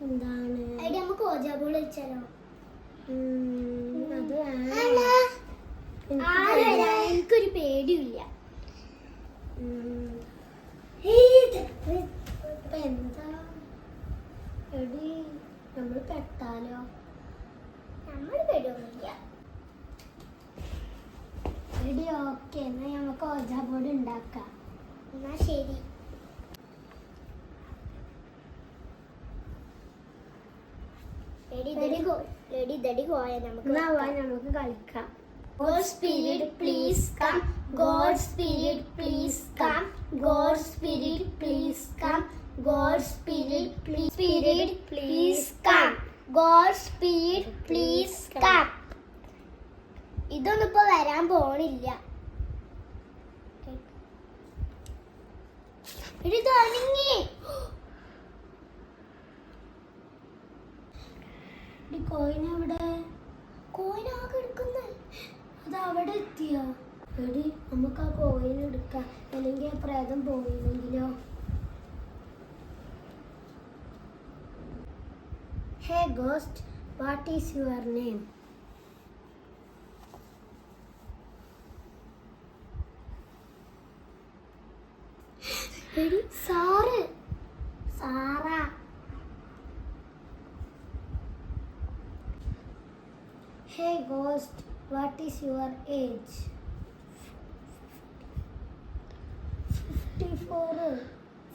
എന്താണ് നമുക്ക് ഓജാബോൾ വെച്ചാലോ? എനിക്കൊരു പേടിയില്ല. എന്താ എടി നമ്മൾ പെട്ടാലോ? നമ്മൾ പേടിയൊന്നുമില്ല. എടി ഓക്കെ, എന്നാ നമുക്ക് ഓജാ ബോർഡ് ഉണ്ടാക്കാം. എന്നാ ശരി. നമുക്ക് കളിക്കാം. God Spirit, please come. God Spirit, please come. God Spirit, please come. God Spirit, please come. God Spirit, please come. ഇതൊന്നും ഇപ്പൊ വരാൻ പോണില്ല. ഇത് അനങ്ങി. കോയിൻ എവിടെ? കോയിൻ ആകെ എടുക്കുന്നേ. അത് അവിടെ എത്തിയോ? എടി നമുക്ക് ആ കോയിൻ എടുക്കാം, അല്ലെങ്കിൽ ആ പ്രേതം പോയില്ലെങ്കിലോ? Hey ghost, what is your name? എടി സാറ്. Sara. Hey ghost, what is your age? 54.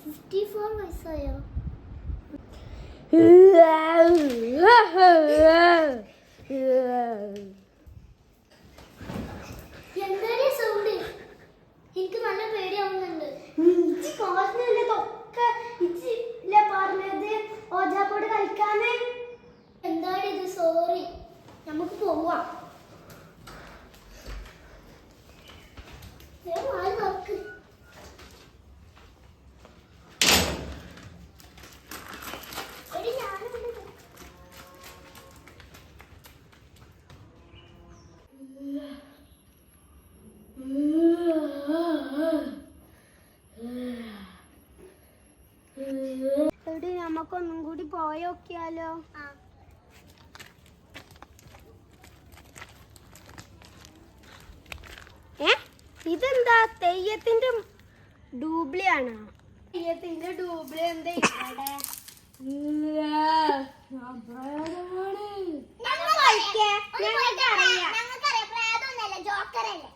54 വയസ്സായോ? എന്താണ് സൗണ്ട്? എനിക്ക് നല്ല പേടിയാവുന്നുണ്ട്. ഓജാബോർഡ് കളിക്കാനേ. എന്താണ് ഇത്? സോറി, നമുക്ക് പോവാം. എടി നമുക്കൊന്നും കൂടി പോയോക്കിയാലോ? ഇതെന്താ തെയ്യത്തിന്റെ ഡൂബ്ലിയാണോ? തെയ്യത്തിന്റെ ഡൂബ്ലി എന്താ ഇവിടെ? ജോക്കറല്ലേ?